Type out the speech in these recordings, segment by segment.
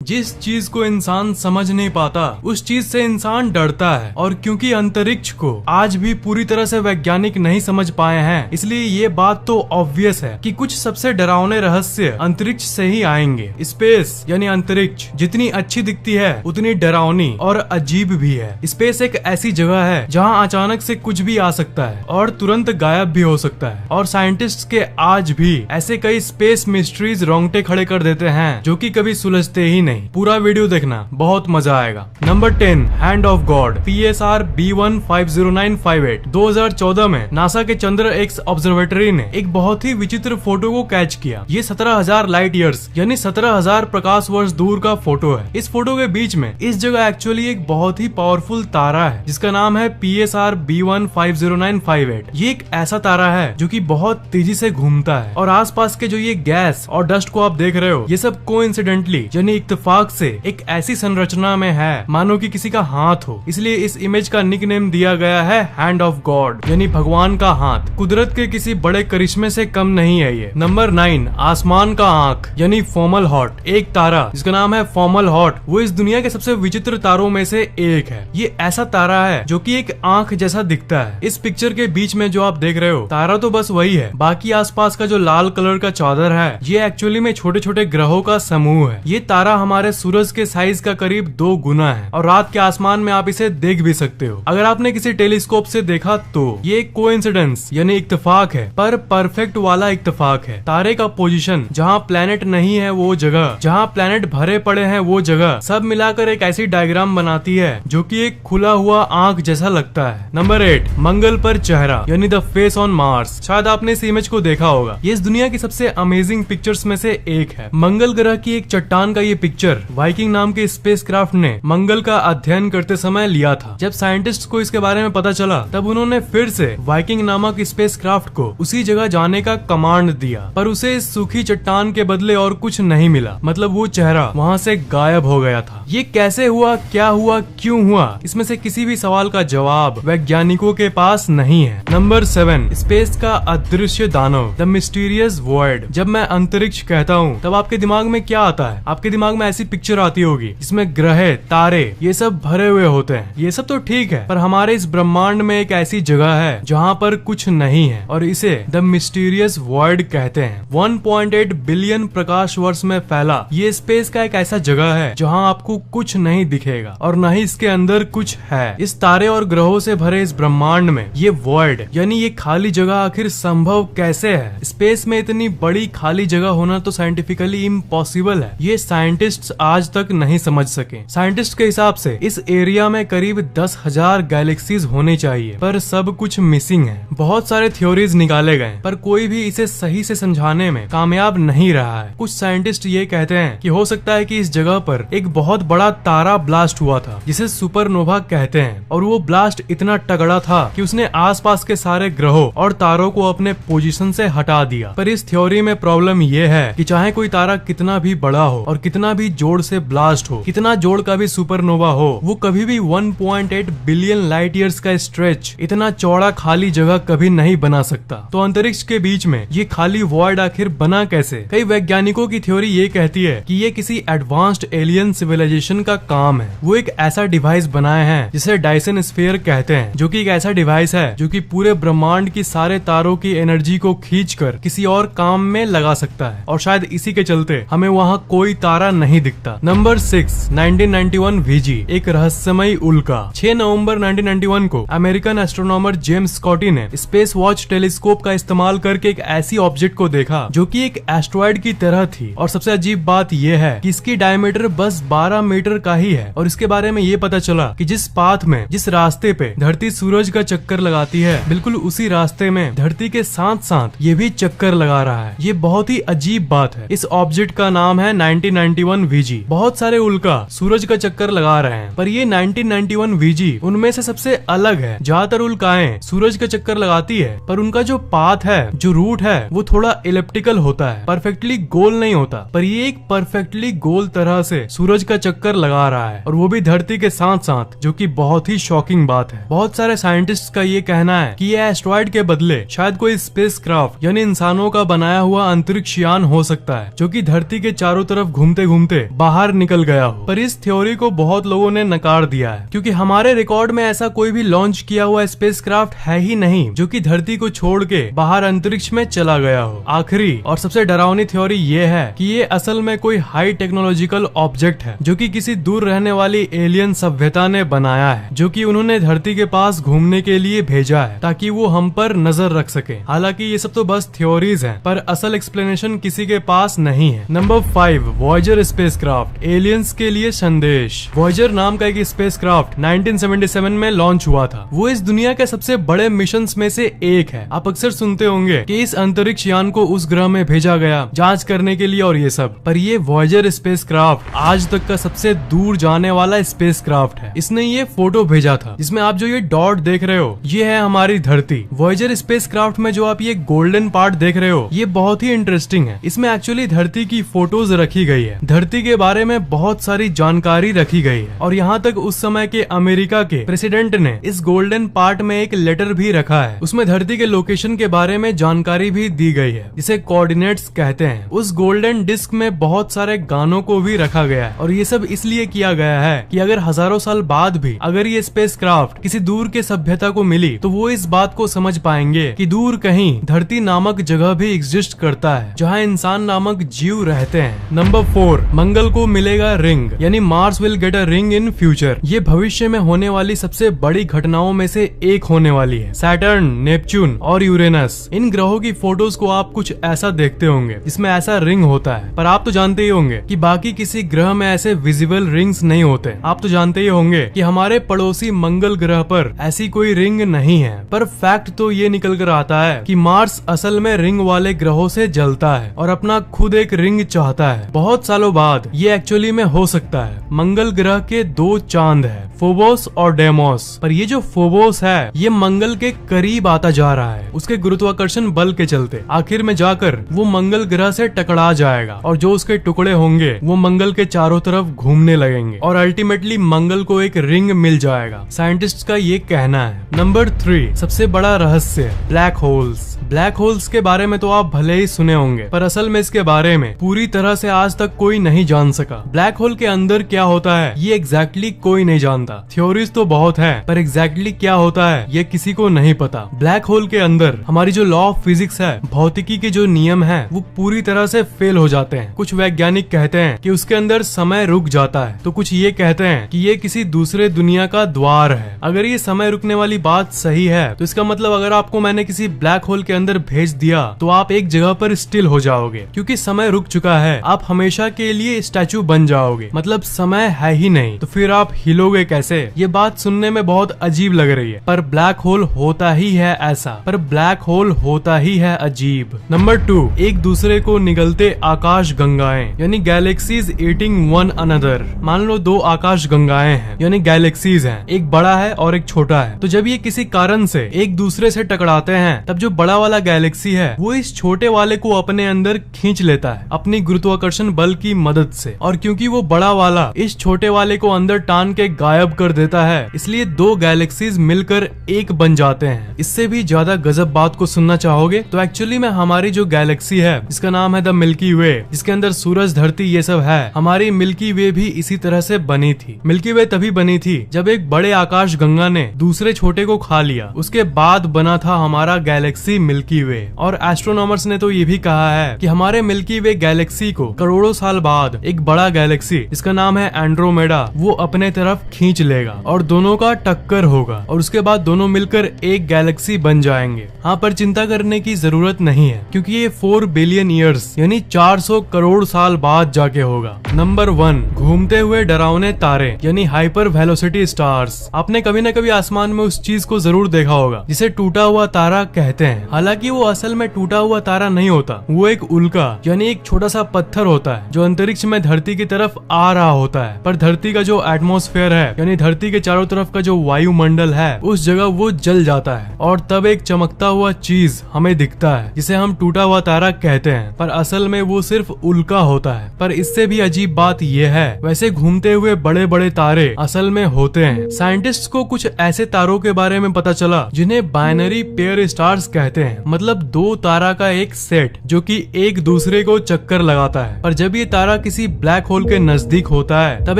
जिस चीज को इंसान समझ नहीं पाता उस चीज से इंसान डरता है, और क्योंकि अंतरिक्ष को आज भी पूरी तरह से वैज्ञानिक नहीं समझ पाए हैं, इसलिए ये बात तो ऑब्वियस है कि कुछ सबसे डरावने रहस्य अंतरिक्ष से ही आएंगे। स्पेस यानी अंतरिक्ष जितनी अच्छी दिखती है उतनी डरावनी और अजीब भी है। स्पेस एक ऐसी जगह है जहाँ अचानक से कुछ भी आ सकता है और तुरंत गायब भी हो सकता है, और साइंटिस्ट के आज भी ऐसे कई स्पेस मिस्ट्रीज रोंगटे खड़े कर देते हैं जो कि कभी सुलझते ही नहीं। पूरा वीडियो देखना, बहुत मजा आएगा। Number 10, hand of God, PSR B1509558। 2014 में नासा के चंद्र एक्स ऑब्जर्वेटरी ने एक बहुत ही विचित्र फोटो को कैच किया। ये 17,000 लाइट ईयर्स यानी 17,000 प्रकाश वर्ष दूर का फोटो है। इस फोटो के बीच में इस जगह एक्चुअली एक बहुत ही पावरफुल तारा है जिसका नाम है PSR B1509558। ये एक ऐसा तारा है जो कि बहुत तेजी से घूमता है, और आसपास के जो ये गैस और डस्ट को आप देख रहे हो ये सब कोइंसिडेंटली यानी इत्तेफाक से एक ऐसी संरचना में है मानो कि किसी का हाथ हो। इसलिए इस इमेज का निकनेम दिया गया है हैंड ऑफ गॉड यानी भगवान का हाथ। कुदरत के किसी बड़े करिश्मे से कम नहीं है ये। नंबर 9, आसमान का आंख यानी फोमलहॉट, एक तारा जिसका नाम है फोमलहॉट। वो इस दुनिया के सबसे विचित्र तारों में से एक है। ये ऐसा तारा है जो कि एक आंख जैसा दिखता है। इस पिक्चर के बीच में जो आप देख रहे हो तारा तो बस वही है, बाकी आसपास का जो लाल कलर का चादर है ये एक्चुअली में छोटे छोटे ग्रहों का समूह है। ये तारा हमारे सूरज के साइज का करीब 2 गुना है, और रात के आसमान में आप इसे देख भी सकते हो। अगर आपने किसी टेलीस्कोप से देखा तो ये एक कोइंसिडेंस यानी इत्तेफाक है, पर परफेक्ट वाला इत्तेफाक है। तारे का पोजीशन, जहाँ प्लेनेट नहीं है वो जगह, जहाँ प्लेनेट भरे पड़े हैं वो जगह, सब मिलाकर एक ऐसी डायग्राम बनाती है जो कि एक खुला हुआ आंख जैसा लगता है। नंबर 8, मंगल पर चेहरा यानी द फेस ऑन मार्स। शायद आपने इस इमेज को देखा होगा। ये इस दुनिया की सबसे अमेजिंग पिक्चर्स में से एक है। मंगल ग्रह की एक चट्टान का ये पिक्चर वाइकिंग नाम के स्पेसक्राफ्ट ने मंगल का अध्ययन करते समय लिया था। जब साइंटिस्ट को इसके बारे में पता चला तब उन्होंने फिर से वाइकिंग नामक स्पेसक्राफ्ट को उसी जगह जाने का कमांड दिया, पर उसे इस सूखी चट्टान के बदले और कुछ नहीं मिला। मतलब वो चेहरा वहाँ से गायब हो गया था। ये कैसे हुआ, क्या हुआ, क्यों हुआ, इसमें से किसी भी सवाल का जवाब वैज्ञानिकों के पास नहीं है। नंबर 7, स्पेस का अदृश्य दानव, द मिस्टीरियस वॉइड। जब मैं अंतरिक्ष कहता हूँ तब आपके दिमाग में क्या आता है? आपके दिमाग में ऐसी पिक्चर आती होगी जिसमें ग्रह, तारे ये सब भरे हुए होते हैं। ये सब तो ठीक है, पर हमारे इस ब्रह्मांड में एक ऐसी जगह है जहाँ पर कुछ नहीं है, और इसे द मिस्टीरियस वॉइड कहते हैं। 1.8 बिलियन प्रकाश वर्ष में फैला ये स्पेस का एक ऐसा जगह है जहाँ आपको कुछ नहीं दिखेगा और न ही इसके अंदर कुछ है। इस तारे और ग्रहों से भरे इस ब्रह्मांड में ये वॉइड यानी ये खाली जगह आखिर संभव कैसे है? स्पेस में इतनी बड़ी खाली जगह होना तो साइंटिफिकली इम्पॉसिबल है। ये साइंटिस्ट्स आज तक नहीं समझ सके। साइंटिस्ट के हिसाब से इस एरिया में करीब 10,000 गैलेक्सीज होने चाहिए, पर सब कुछ मिसिंग है। बहुत सारे थ्योरीज निकाले गए पर कोई भी इसे सही से समझाने में कामयाब नहीं रहा है। कुछ साइंटिस्ट ये कहते हैं कि हो सकता है कि इस जगह पर एक बहुत बड़ा तारा ब्लास्ट हुआ था जिसे सुपरनोवा कहते हैं, और वो ब्लास्ट इतना तगड़ा था कि उसने आसपास के सारे ग्रहों और तारों को अपने पोजीशन से हटा दिया। पर इस थ्योरी में प्रॉब्लम ये है कि चाहे कोई तारा कितना भी बड़ा हो और कितना भी जोर से ब्लास्ट हो, कितना जोर का भी सुपरनोवा हो, वो कभी भी 1.8 बिलियन लाइट ईयर्स का स्ट्रेच, इतना चौड़ा खाली जगह कभी नहीं बना सकता। तो अंतरिक्ष के बीच में ये खाली वॉइड आखिर बना कैसे? कई वैज्ञानिकों की थ्योरी ये कहती है कि ये किसी एडवांस्ड एलियन सिविलाइजेशन का काम है। वो एक ऐसा डिवाइस बनाए हैं जिसे डायसन स्फीयर कहते हैं, जो कि एक ऐसा डिवाइस है जो कि पूरे ब्रह्मांड की सारे तारों की एनर्जी को खींचकर किसी और काम में लगा सकता है, और शायद इसी के चलते हमें वहाँ कोई तारा नहीं दिखता। नंबर 6, 1991 VG, एक रहस्यमयी उल्का। 6 नवंबर 1991 को अमेरिकन एस्ट्रोनॉमर जेम्स स्कॉटी ने स्पेस वॉच टेलीस्कोप का इस्तेमाल करके एक ऐसी ऑब्जेक्ट को देखा जो कि एक एस्ट्रॉइड की तरह थी, और सबसे अजीब बात यह है कि इसकी डायमीटर बस 12 मीटर का ही है। और इसके बारे में ये पता चला कि जिस पाथ में, जिस रास्ते पे धरती सूरज का चक्कर लगाती है, बिल्कुल उसी रास्ते में धरती के साथ साथ ये भी चक्कर लगा रहा है। ये बहुत ही अजीब बात है। इस ऑब्जेक्ट का नाम है 1991 VG। बहुत सारे उल्का सूरज का चक्कर लगा रहे हैं, पर ये 1991 VG उनमें से सबसे अलग है। ज्यादातर उल्काएं सूरज का चक्कर लगाती है, पर उनका जो पाथ है, जो रूट है, वो थोड़ा इलिप्टिकल होता है, परफेक्टली गोल नहीं होता। पर ये एक परफेक्टली गोल तरह से सूरज का चक्कर लगा रहा है, और वो भी धरती के साथ साथ, जो कि बहुत ही शॉकिंग बात है। बहुत सारे साइंटिस्ट का ये कहना है कि ये एस्ट्रॉइड के बदले शायद कोई स्पेसक्राफ्ट यानी इंसानों का बनाया हुआ अंतरिक्ष यान हो सकता है, जो कि धरती के चारों तरफ घूमते घूमते घूमते बाहर निकल गया हो। पर इस थ्योरी को बहुत लोगों ने नकार दिया है, क्योंकि हमारे रिकॉर्ड में ऐसा कोई भी लॉन्च किया हुआ स्पेसक्राफ्ट है ही नहीं जो कि धरती को छोड़ के बाहर अंतरिक्ष में चला गया हो। आखिरी और सबसे डरावनी थ्योरी ये है कि ये असल में कोई हाई टेक्नोलॉजिकल ऑब्जेक्ट है जो कि किसी दूर रहने वाली एलियन सभ्यता ने बनाया है, जो कि उन्होंने धरती के पास घूमने के लिए भेजा है ताकि वो हम पर नजर रख सके। हालांकि ये सब तो बस थ्योरीज हैं, पर असल एक्सप्लेनेशन किसी के पास नहीं है। नंबर 5, वॉयेजर स्पेसक्राफ्ट, एलियंस के लिए संदेश। वॉयेजर नाम का एक स्पेसक्राफ्ट 1977 में लॉन्च हुआ था। वो इस दुनिया के सबसे बड़े मिशन में से एक है। आप अक्सर सुनते होंगे कि इस अंतरिक्ष यान को उस ग्रह में भेजा गया जांच करने के लिए और ये सब, पर ये वॉयेजर स्पेसक्राफ्ट आज तक का सबसे दूर जाने वाला स्पेसक्राफ्ट है। इसने ये फोटो भेजा था जिसमें आप जो ये डॉट देख रहे हो ये है हमारी धरती। वॉयेजर स्पेसक्राफ्ट में जो आप ये गोल्डन पार्ट देख रहे हो ये बहुत ही इंटरेस्टिंग है। इसमें एक्चुअली धरती की फोटोज रखी गई है, धरती के बारे में बहुत सारी जानकारी रखी गई है, और यहाँ तक उस समय के अमेरिका के प्रेसिडेंट ने इस गोल्डन पार्ट में एक लेटर भी रखा है। उसमें धरती के लोकेशन के बारे में जानकारी भी दी गई है जिसे कोऑर्डिनेट्स कहते हैं। उस गोल्डन डिस्क में बहुत सारे गानों को भी रखा गया है, और ये सब इसलिए किया गया है कि अगर हजारों साल बाद भी अगर ये स्पेसक्राफ्ट किसी दूर के सभ्यता को मिली तो वो इस बात को समझ पाएंगे कि दूर कहीं धरती नामक जगह भी एग्जिस्ट करता है जहाँ इंसान नामक जीव रहते हैं। नंबर 4, मंगल को मिलेगा रिंग, यानी Mars will get a ring in future. ये भविष्य में होने वाली सबसे बड़ी घटनाओं में से एक होने वाली है। सैटर्न, नेपच्यून और यूरेनस, इन ग्रहों की फोटोज को आप कुछ ऐसा देखते होंगे जिसमें ऐसा रिंग होता है, पर आप तो जानते ही होंगे कि बाकी किसी ग्रह में ऐसे विजिबल रिंग्स नहीं होते। आप तो जानते ही होंगे कि हमारे पड़ोसी मंगल ग्रह पर ऐसी कोई रिंग नहीं है। पर फैक्ट तो ये निकल कर आता है कि मार्स असल में रिंग वाले ग्रहों से जलता है और अपना खुद एक रिंग चाहता है। बहुत सालों बाद ये एक्चुअली में हो सकता है। मंगल ग्रह के 2 चांद है, फोबोस और डेमोस, पर ये जो फोबोस है ये मंगल के करीब आता जा रहा है उसके गुरुत्वाकर्षण बल के चलते। आखिर में जाकर वो मंगल ग्रह से टकरा जाएगा और जो उसके टुकड़े होंगे वो मंगल के चारों तरफ घूमने लगेंगे और अल्टीमेटली मंगल को एक रिंग मिल जाएगा। साइंटिस्ट का ये कहना है। नंबर 3, सबसे बड़ा रहस्य, ब्लैक होल्स। ब्लैक होल्स के बारे में तो आप भले ही सुने होंगे, पर असल में इसके बारे में पूरी तरह से आज तक कोई नहीं जान सका। ब्लैक होल के अंदर क्या होता है ये एग्जैक्टली कोई नहीं जानता। थ्योरीज तो बहुत है, पर एग्जैक्टली क्या होता है ये किसी को नहीं पता। ब्लैक होल के अंदर हमारी जो लॉ ऑफ फिजिक्स है, भौतिकी के जो नियम है, वो पूरी तरह से फेल हो जाते हैं। कुछ वैज्ञानिक कहते हैं कि उसके अंदर समय रुक जाता है, तो कुछ ये कहते हैं कि ये किसी दूसरे दुनिया का द्वार है। अगर ये समय रुकने वाली बात सही है तो इसका मतलब अगर आपको मैंने किसी ब्लैक होल के अंदर भेज दिया तो आप एक जगह पर स्टिल हो जाओगे, क्योंकि समय रुक चुका है। आप हमेशा के लिए स्टैचू बन जाओगे, मतलब समय है ही नहीं, तो फिर आप हिलोगे कैसे? ये बात सुनने में बहुत अजीब लग रही है, पर ब्लैक होल होता ही है ऐसा, पर ब्लैक होल होता ही है अजीब। नंबर 2, एक दूसरे को निगलते आकाश गंगाएं, यानी गैलेक्सीज ईटिंग वन अनदर। मान लो 2 आकाश गंगाएं हैं, यानी गैलेक्सीज हैं, एक बड़ा है और एक छोटा है। तो जब ये किसी कारण से एक दूसरे से टकराते हैं तब जो बड़ा वाला गैलेक्सी है वो इस छोटे वाले को अपने अंदर खींच लेता है अपनी गुरुत्वाकर्षण बल की मदद से, और क्योंकि वो बड़ा वाला इस छोटे वाले को अंदर टान के गायब कर देता है, इसलिए 2 गैलेक्सीज मिलकर एक बन जाते हैं। इससे भी ज्यादा गजब बात को सुनना चाहोगे तो एक्चुअली में हमारी जो गैलेक्सी है जिसका नाम है द मिल्की वे, जिसके अंदर सूरज, धरती ये सब है, हमारी मिल्की वे भी इसी तरह से बनी थी। मिल्की वे तभी बनी थी जब एक बड़े आकाश गंगा ने दूसरे छोटे को खा लिया, उसके बाद बना था हमारा गैलेक्सी मिल्की वे। और एस्ट्रोनॉमर्स ने तो ये भी कहा है कि हमारे मिल्की वे गैलेक्सी को करोड़ों साल बाद एक बड़ा गैलेक्सी जिसका नाम है एंड्रोमेडा वो अपने तरफ खींच लेगा और दोनों का टक्कर होगा और उसके बाद दोनों मिलकर एक गैलेक्सी बन जाएंगे। हाँ, पर चिंता करने की जरूरत नहीं है क्योंकि ये 4 बिलियन ईयर्स यानी 400 करोड़ साल बाद जाके होगा। नंबर 1, घूमते हुए डरावने तारे यानी हाइपर वेलोसिटी स्टार्स। आपने कभी न कभी आसमान में उस चीज को जरूर देखा होगा जिसे टूटा हुआ तारा कहते हैं। हालांकि वो असल में टूटा हुआ तारा नहीं होता, वो एक उल्का यानी एक छोटा सा पत्थर होता है जो अंतरिक्ष में धरती की तरफ आ रहा होता है, पर धरती का जो एटमॉस्फेयर है यानी धरती के चारों तरफ का जो वायुमंडल है उस जगह वो जल जाता है और तब एक चमकता हुआ चीज हमें दिखता है जिसे हम टूटा हुआ तारा कहते हैं, पर असल में वो सिर्फ उल्का होता है। पर इससे भी अजीब बात यह है, वैसे घूमते हुए बड़े बड़े तारे असल में होते हैं। साइंटिस्ट को कुछ ऐसे तारों के बारे में पता चला जिन्हें बाइनरी पेयर स्टार्स कहते हैं, मतलब 2 तारा का एक सेट जो कि एक दूसरे को चक्कर लगाता है। पर जब ये तारा किसी ब्लैक होल के नजदीक होता है तब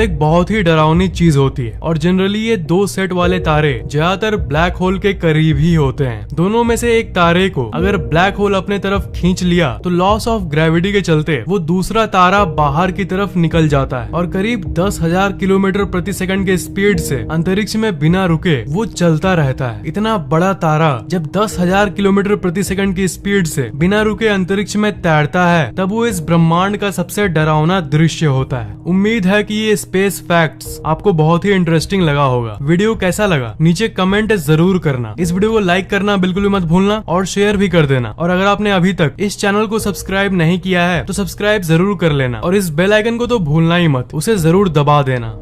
एक बहुत ही डरावनी चीज होती है। और जनरली ये 2 सेट वाले तारे ज्यादातर ब्लैक होल के करीब ही होते हैं। दोनों में से एक तारे को अगर ब्लैक होल अपने तरफ खींच लिया तो लॉस ऑफ ग्रेविटी के चलते वो दूसरा तारा बाहर की तरफ निकल जाता है और करीब 10,000 किलोमीटर प्रति सेकंड के स्पीड से अंतरिक्ष में बिना रुके वो चलता रहता है। इतना बड़ा तारा जब 10,000 किलोमीटर प्रति सेकंड की स्पीड से बिना रुके अंतरिक्ष में तैरता है तब वो इस ब्रह्मांड का सबसे डरावना दृश्य होता है। उम्मीद है कि ये स्पेस फैक्ट्स आपको बहुत ही इंटरेस्टिंग लगा होगा। वीडियो कैसा लगा नीचे कमेंट जरूर करना। इस वीडियो को लाइक करना बिल्कुल भी मत भूलना और शेयर भी कर देना। और अगर आपने अभी तक इस चैनल को सब्सक्राइब नहीं किया है तो सब्सक्राइब जरूर कर लेना और इस बेल आइकन को तो भूलना ही मत, उसे जरूर दबा देना।